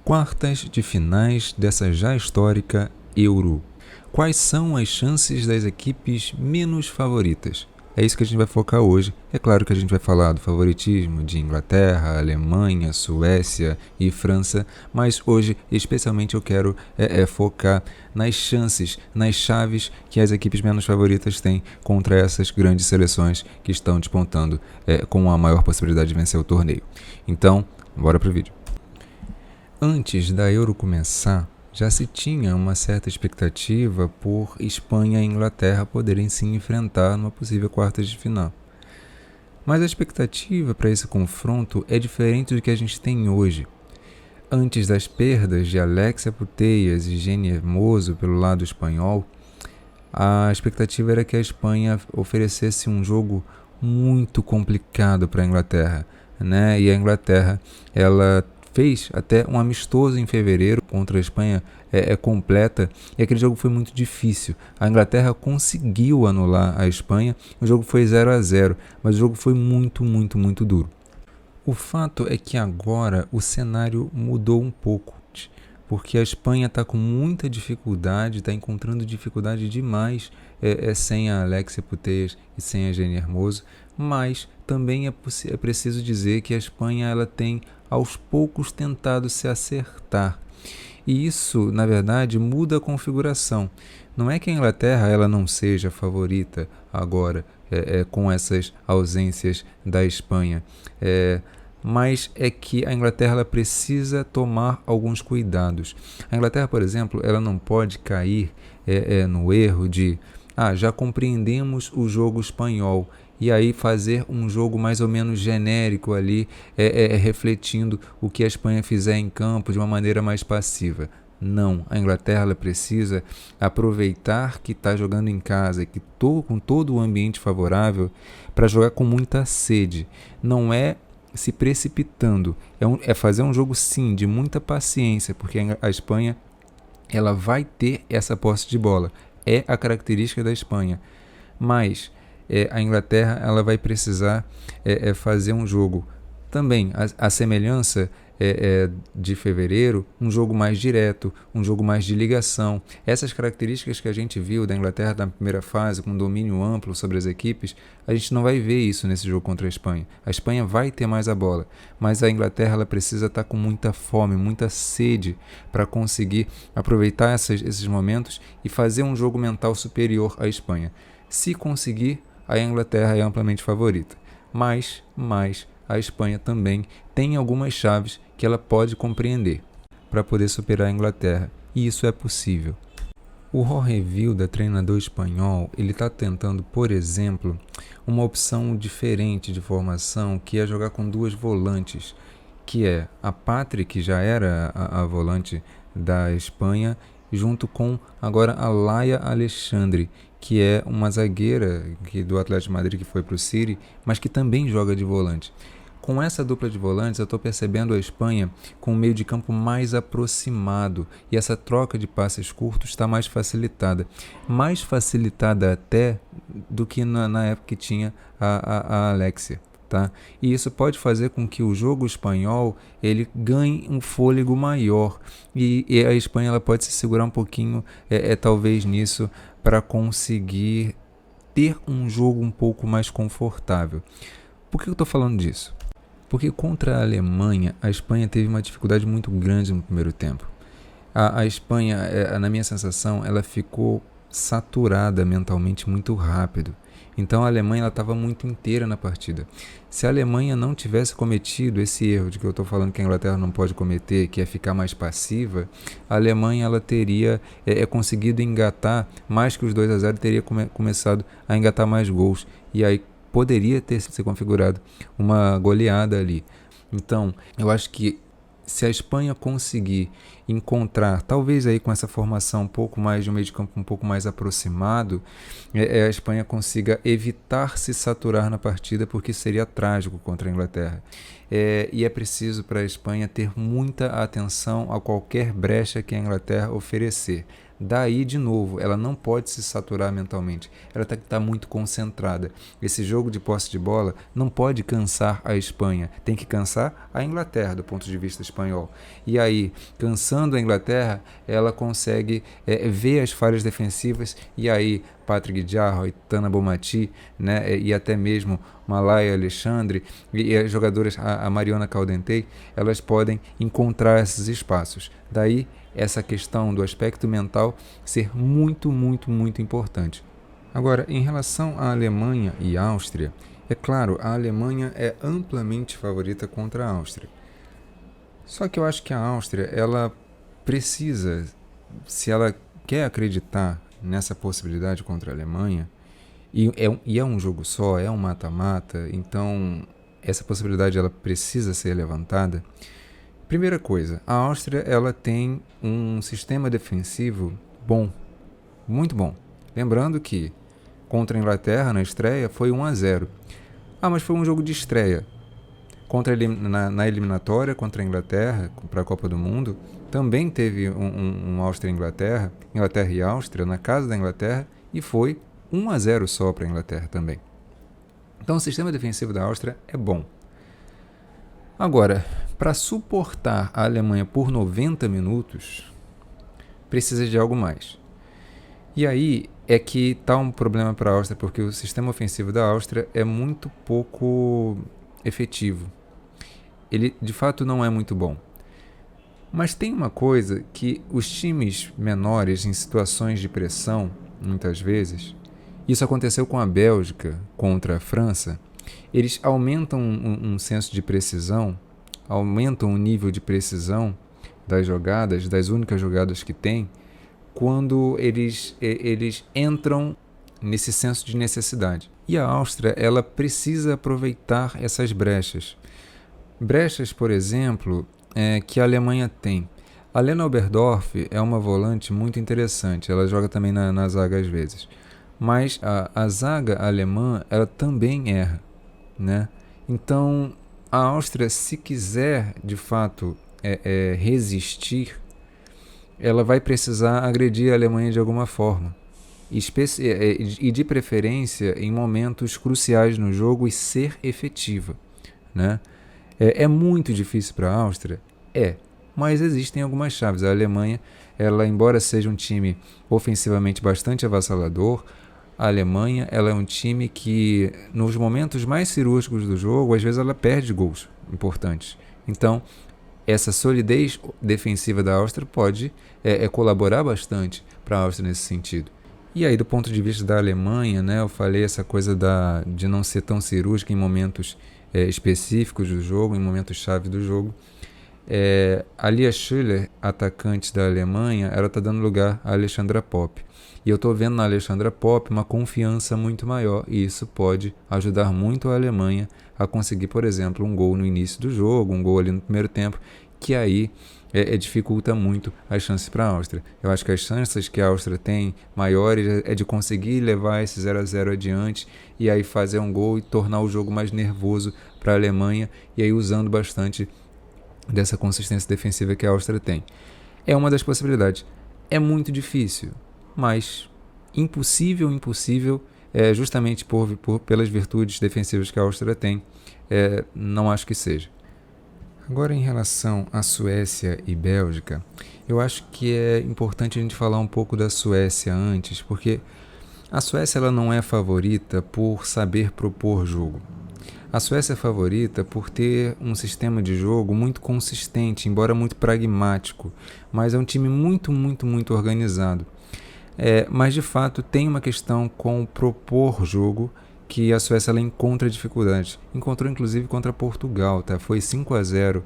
Quartas de finais dessa já histórica Euro. Quais são as chances das equipes menos favoritas? É isso que a gente vai focar hoje. É claro que a gente vai falar do favoritismo de Inglaterra, Alemanha, Suécia e França, mas hoje especialmente eu quero focar nas chances, nas chaves que as equipes menos favoritas têm contra essas grandes seleções que estão despontando com a maior possibilidade de vencer o torneio. Então, bora pro vídeo. Antes da Euro começar, já se tinha uma certa expectativa por Espanha e Inglaterra poderem se enfrentar numa possível quartas de final. Mas a expectativa para esse confronto é diferente do que a gente tem hoje. Antes das perdas de Alexia Putellas e Jenni Hermoso pelo lado espanhol, a expectativa era que a Espanha oferecesse um jogo muito complicado para a Inglaterra, né? E a Inglaterra, ela fez até um amistoso em fevereiro contra a Espanha completa, e aquele jogo foi muito difícil. A Inglaterra conseguiu anular a Espanha, o jogo foi 0-0, mas o jogo foi muito duro. O fato é que agora o cenário mudou um pouco, porque a Espanha está com muita dificuldade, está encontrando dificuldade demais sem a Alexia Putellas e sem a Jenni Hermoso, mas também é preciso dizer que a Espanha ela tem aos poucos tentado se acertar. E isso, na verdade, muda a configuração. Não é que a Inglaterra ela não seja favorita agora com essas ausências da Espanha, mas é que a Inglaterra ela precisa tomar alguns cuidados. A Inglaterra, por exemplo, ela não pode cair no erro de já compreendemos o jogo espanhol, e aí fazer um jogo mais ou menos genérico ali, refletindo o que a Espanha fizer em campo de uma maneira mais passiva. Não, a Inglaterra ela precisa aproveitar que está jogando em casa, que com todo o ambiente favorável, para jogar com muita sede. Não é se precipitando, é fazer um jogo sim de muita paciência, porque a Espanha ela vai ter essa posse de bola, é a característica da Espanha, mas a Inglaterra ela vai precisar fazer um jogo também, a semelhança de fevereiro, um jogo mais direto, um jogo mais de ligação. Essas características que a gente viu da Inglaterra na primeira fase, com domínio amplo sobre as equipes, a gente não vai ver isso nesse jogo contra a Espanha. A Espanha vai ter mais a bola, mas a Inglaterra ela precisa estar com muita fome, muita sede para conseguir aproveitar esses momentos e fazer um jogo mental superior à Espanha. Se conseguir, a Inglaterra é amplamente favorita, mas a Espanha também tem algumas chaves que ela pode compreender para poder superar a Inglaterra, e isso é possível. O Jorge Vilda, treinador espanhol, ele está tentando, por exemplo, uma opção diferente de formação, que é jogar com duas volantes, que é a Patri, que já era a volante da Espanha, junto com agora a Laia Alexandre, que é uma zagueira do Atlético de Madrid que foi para o City, mas que também joga de volante. Com essa dupla de volantes, eu estou percebendo a Espanha com um meio de campo mais aproximado, e essa troca de passes curtos está mais facilitada até do que na época que tinha a Alexia. Tá? E isso pode fazer com que o jogo espanhol ele ganhe um fôlego maior, e a Espanha ela pode se segurar um pouquinho talvez nisso, para conseguir ter um jogo um pouco mais confortável. Por que eu estou falando disso? Porque contra a Alemanha, a Espanha teve uma dificuldade muito grande no primeiro tempo. A Espanha, na minha sensação, ela ficou saturada mentalmente muito rápido. Então a Alemanha estava muito inteira na partida. Se a Alemanha não tivesse cometido esse erro de que eu estou falando que a Inglaterra não pode cometer, que é ficar mais passiva, a Alemanha ela teria conseguido engatar mais que os 2-0, teria começado a engatar mais gols. E aí poderia ter se configurado uma goleada ali. Então, eu acho que se a Espanha conseguir encontrar, talvez aí com essa formação um pouco mais de um meio de campo um pouco mais aproximado, a Espanha consiga evitar se saturar na partida, porque seria trágico contra a Inglaterra. E é preciso para a Espanha ter muita atenção a qualquer brecha que a Inglaterra oferecer. Daí, de novo, ela não pode se saturar mentalmente. Ela tem que estar muito concentrada. Esse jogo de posse de bola não pode cansar a Espanha. Tem que cansar a Inglaterra, do ponto de vista espanhol. E aí, cansando a Inglaterra, ela consegue ver as falhas defensivas. E aí, Patrick Jarro, Tana Bonmati, né, e até mesmo Malaya Alexandre e as jogadoras, a Mariona Caldentey, elas podem encontrar esses espaços. Daí, essa questão do aspecto mental ser muito, muito, muito importante. Agora, em relação à Alemanha e Áustria, é claro, a Alemanha é amplamente favorita contra a Áustria. Só que eu acho que a Áustria, ela precisa, se ela quer acreditar nessa possibilidade contra a Alemanha, e é um jogo só, é um mata-mata, então essa possibilidade ela precisa ser levantada. Primeira coisa, a Áustria ela tem um sistema defensivo bom, muito bom. Lembrando que contra a Inglaterra na estreia foi 1-0. Mas foi um jogo de estreia. Na eliminatória contra a Inglaterra, para a Copa do Mundo, também teve um Áustria e Inglaterra e Áustria, na casa da Inglaterra, e foi 1-0 só para a Inglaterra também. Então o sistema defensivo da Áustria é bom. Agora, para suportar a Alemanha por 90 minutos, precisa de algo mais. E aí é que está um problema para a Áustria, porque o sistema ofensivo da Áustria é muito pouco efetivo. Ele, de fato, não é muito bom. Mas tem uma coisa que os times menores, em situações de pressão, muitas vezes, isso aconteceu com a Bélgica contra a França, eles aumentam um senso de precisão, aumentam o nível de precisão das jogadas, das únicas jogadas que tem, quando eles entram nesse senso de necessidade. E a Áustria, ela precisa aproveitar essas brechas. Brechas, por exemplo, que a Alemanha tem. A Lena Oberdorf é uma volante muito interessante, ela joga também na zaga às vezes. Mas a zaga alemã, ela também erra, né? Então, a Áustria, se quiser, de fato, resistir, ela vai precisar agredir a Alemanha de alguma forma. E de preferência em momentos cruciais no jogo e ser efetiva, né? É muito difícil para a Áustria? Mas existem algumas chaves. A Alemanha, ela, embora seja um time ofensivamente bastante avassalador, a Alemanha ela é um time que, nos momentos mais cirúrgicos do jogo, às vezes ela perde gols importantes. Então, essa solidez defensiva da Áustria pode colaborar bastante para a Áustria nesse sentido. E aí, do ponto de vista da Alemanha, né, eu falei essa coisa de não ser tão cirúrgica em momentos específicos do jogo, em momentos-chave do jogo. A Lia Schüller, atacante da Alemanha, ela está dando lugar a Alexandra Popp. E eu estou vendo na Alexandra Popp uma confiança muito maior, e isso pode ajudar muito a Alemanha a conseguir, por exemplo, um gol no início do jogo, um gol ali no primeiro tempo, que aí dificulta muito as chances para a Áustria. Eu acho que as chances que a Áustria tem maiores é de conseguir levar esse 0-0 adiante e aí fazer um gol e tornar o jogo mais nervoso para a Alemanha, e aí usando bastante dessa consistência defensiva que a Áustria tem. É uma das possibilidades. É muito difícil, mas impossível, justamente pelas virtudes defensivas que a Áustria tem, não acho que seja. Agora, em relação à Suécia e Bélgica, eu acho que é importante a gente falar um pouco da Suécia antes, porque a Suécia ela não é favorita por saber propor jogo. A Suécia é favorita por ter um sistema de jogo muito consistente, embora muito pragmático, mas é um time muito, muito, muito organizado. Mas, de fato, tem uma questão com propor jogo que a Suécia ela encontra dificuldades. Encontrou, inclusive, contra Portugal. Tá? Foi 5-0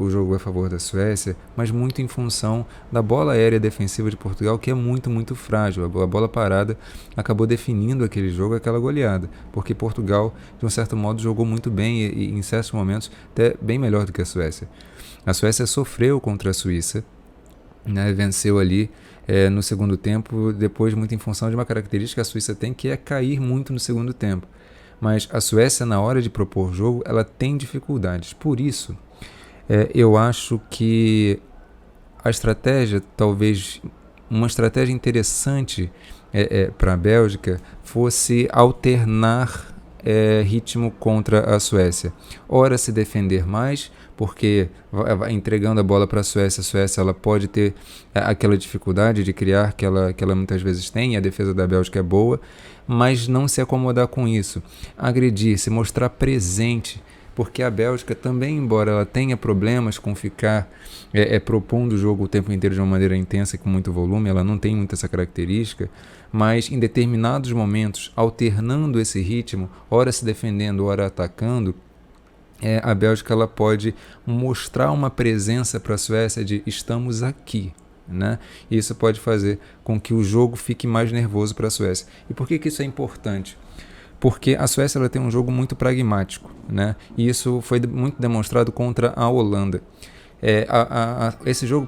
o jogo a favor da Suécia, mas muito em função da bola aérea defensiva de Portugal, que é muito, muito frágil. A bola parada acabou definindo aquele jogo, aquela goleada, porque Portugal, de um certo modo, jogou muito bem e em certos momentos, até bem melhor do que a Suécia. A Suécia sofreu contra a Suíça, né? Venceu ali no segundo tempo, depois muito em função de uma característica que a Suíça tem, que é cair muito no segundo tempo. Mas a Suécia, na hora de propor jogo, ela tem dificuldades. Por isso, eu acho que a estratégia talvez uma estratégia interessante para a Bélgica fosse alternar ritmo contra a Suécia. Ora se defender mais, porque entregando a bola para a Suécia ela pode ter aquela dificuldade de criar que ela muitas vezes tem, e a defesa da Bélgica é boa, mas não se acomodar com isso, agredir, se mostrar presente, porque a Bélgica também, embora ela tenha problemas com ficar propondo o jogo o tempo inteiro de uma maneira intensa e com muito volume, ela não tem muito essa característica, mas em determinados momentos, alternando esse ritmo, ora se defendendo, ora atacando, a Bélgica ela pode mostrar uma presença para a Suécia de estamos aqui. Né? E isso pode fazer com que o jogo fique mais nervoso para a Suécia. E por que isso é importante? Porque a Suécia ela tem um jogo muito pragmático, né? E isso foi muito demonstrado contra a Holanda. Esse jogo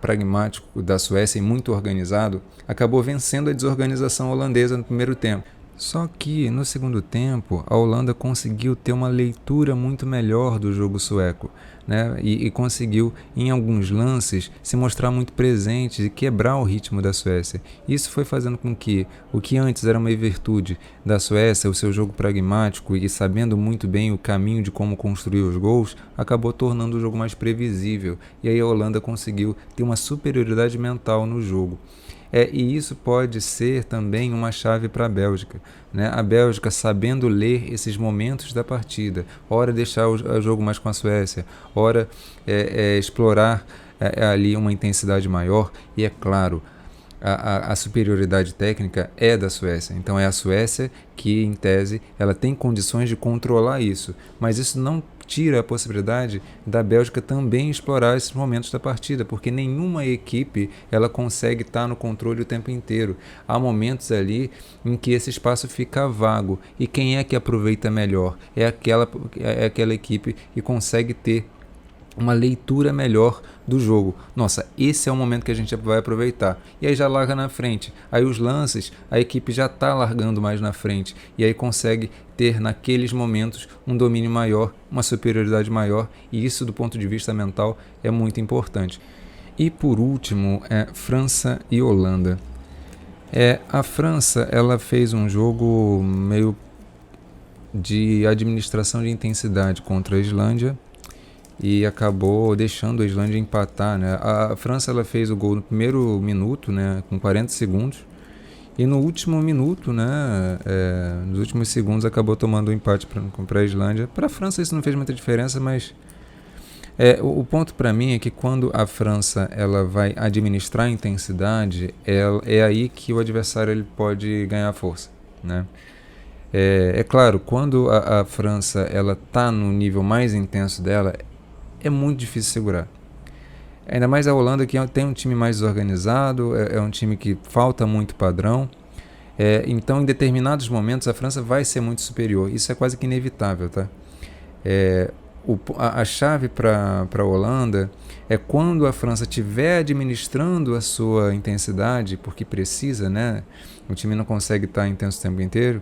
pragmático da Suécia e muito organizado acabou vencendo a desorganização holandesa no primeiro tempo. Só que no segundo tempo a Holanda conseguiu ter uma leitura muito melhor do jogo sueco, né? E conseguiu em alguns lances se mostrar muito presente e quebrar o ritmo da Suécia. Isso foi fazendo com que o que antes era uma virtude da Suécia, o seu jogo pragmático e sabendo muito bem o caminho de como construir os gols, acabou tornando o jogo mais previsível. E aí a Holanda conseguiu ter uma superioridade mental no jogo. E isso pode ser também uma chave para a Bélgica, né? A Bélgica sabendo ler esses momentos da partida, ora deixar o jogo mais com a Suécia, ora explorar ali uma intensidade maior, e é claro, a superioridade técnica é da Suécia, então é a Suécia que, em tese, ela tem condições de controlar isso, mas isso não tira a possibilidade da Bélgica também explorar esses momentos da partida, porque nenhuma equipe ela consegue estar no controle o tempo inteiro. Há momentos ali em que esse espaço fica vago, e quem é que aproveita melhor? É aquela equipe que consegue ter uma leitura melhor do jogo. Nossa, esse é o momento que a gente vai aproveitar. E aí já larga na frente. Aí os lances, a equipe já está largando mais na frente. E aí consegue ter naqueles momentos um domínio maior, uma superioridade maior. E isso, do ponto de vista mental, é muito importante. E por último, França e Holanda. A França ela fez um jogo meio de administração de intensidade contra a Islândia, e acabou deixando a Islândia empatar, né? A França ela fez o gol no primeiro minuto, né, com 40 segundos, e no último minuto, né, nos últimos segundos, acabou tomando o empate para a Islândia. Para a França isso não fez muita diferença, mas o ponto para mim é que quando a França ela vai administrar a intensidade, é aí que o adversário ele pode ganhar força, né? Claro, quando a França ela está no nível mais intenso dela, é muito difícil segurar. Ainda mais a Holanda, que tem um time mais desorganizado, é um time que falta muito padrão. Então, em determinados momentos, a França vai ser muito superior. Isso é quase que inevitável, tá? A chave para a Holanda é quando a França estiver administrando a sua intensidade, porque precisa, né? O time não consegue estar intenso o tempo inteiro.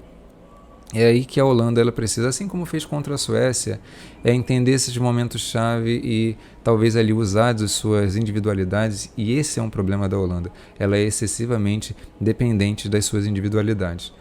É aí que a Holanda ela precisa, assim como fez contra a Suécia, entender esses momentos-chave e talvez ali usar as suas individualidades, e esse é um problema da Holanda. Ela é excessivamente dependente das suas individualidades.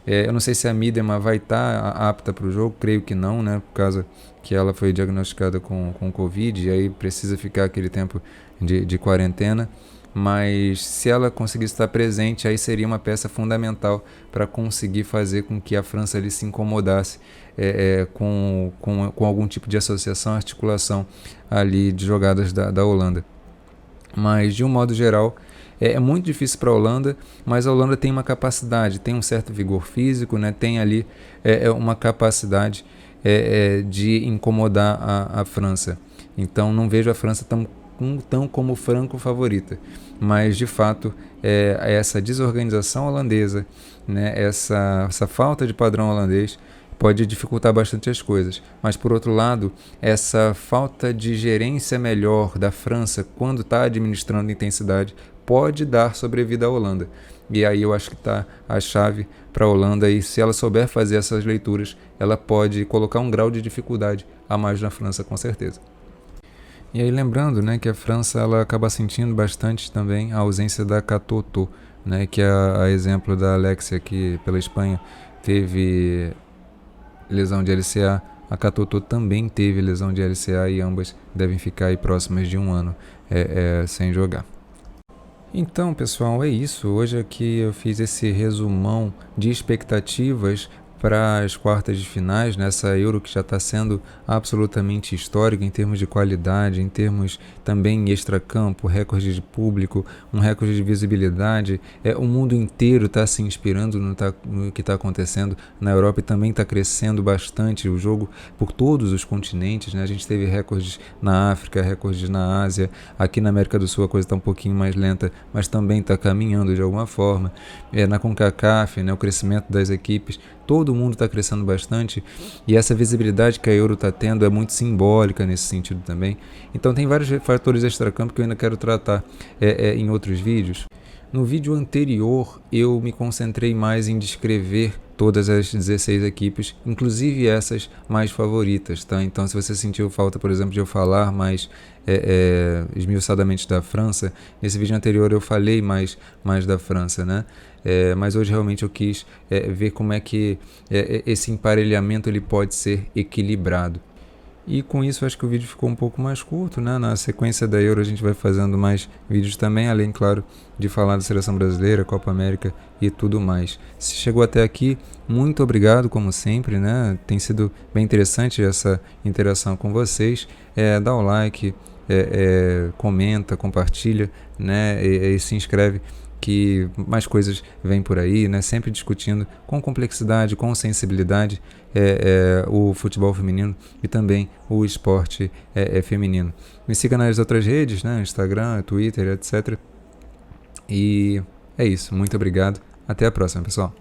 Eu não sei se a Miedema vai estar apta para o jogo, creio que não, né, por causa que ela foi diagnosticada com Covid, e aí precisa ficar aquele tempo de quarentena. Mas se ela conseguisse estar presente, aí seria uma peça fundamental para conseguir fazer com que a França ali se incomodasse com algum tipo de associação, articulação ali de jogadas da Holanda. Mas de um modo geral é muito difícil para a Holanda, mas a Holanda tem uma capacidade, tem um certo vigor físico, né? Tem ali uma capacidade de incomodar a França. Então não vejo a França tão como franco favorita, mas de fato essa desorganização holandesa, né, essa falta de padrão holandês pode dificultar bastante as coisas, mas por outro lado essa falta de gerência melhor da França quando está administrando intensidade pode dar sobrevida à Holanda, e aí eu acho que está a chave para a Holanda, e se ela souber fazer essas leituras ela pode colocar um grau de dificuldade a mais na França com certeza. E aí lembrando, né, que a França ela acaba sentindo bastante também a ausência da Catoto, né, que é a exemplo da Alexia que pela Espanha teve lesão de LCA, a Catoto também teve lesão de LCA e ambas devem ficar aí próximas de um ano sem jogar. Então, pessoal, é isso. Hoje aqui eu fiz esse resumão de expectativas para as quartas de finais, nessa Euro que já está sendo absolutamente histórica em termos de qualidade, em termos também extracampo, recorde de público, um recorde de visibilidade. O mundo inteiro está se inspirando no que está acontecendo na Europa e também está crescendo bastante o jogo por todos os continentes, né? A gente teve recordes na África, recordes na Ásia, aqui na América do Sul a coisa está um pouquinho mais lenta, mas também está caminhando de alguma forma. Na CONCACAF, né, o crescimento das equipes, todo mundo está crescendo bastante e essa visibilidade que a Euro está tendo é muito simbólica nesse sentido também. Então tem vários fatores extracampo que eu ainda quero tratar em outros vídeos. No vídeo anterior eu me concentrei mais em descrever todas as 16 equipes, inclusive essas mais favoritas, tá? Então se você sentiu falta, por exemplo, de eu falar mais esmiuçadamente da França, nesse vídeo anterior eu falei mais da França, né? Mas hoje realmente eu quis ver como é que esse emparelhamento ele pode ser equilibrado. E com isso acho que o vídeo ficou um pouco mais curto, né? Na sequência da Euro a gente vai fazendo mais vídeos também, além, claro, de falar da Seleção Brasileira, Copa América e tudo mais. Se chegou até aqui, muito obrigado, como sempre, né? Tem sido bem interessante essa interação com vocês. Dá o like, comenta, compartilha, né? E se inscreve, que mais coisas vêm por aí, né? Sempre discutindo com complexidade, com sensibilidade o futebol feminino e também o esporte feminino. Me siga nas outras redes, né? Instagram, Twitter, etc. E é isso. Muito obrigado. Até a próxima, pessoal.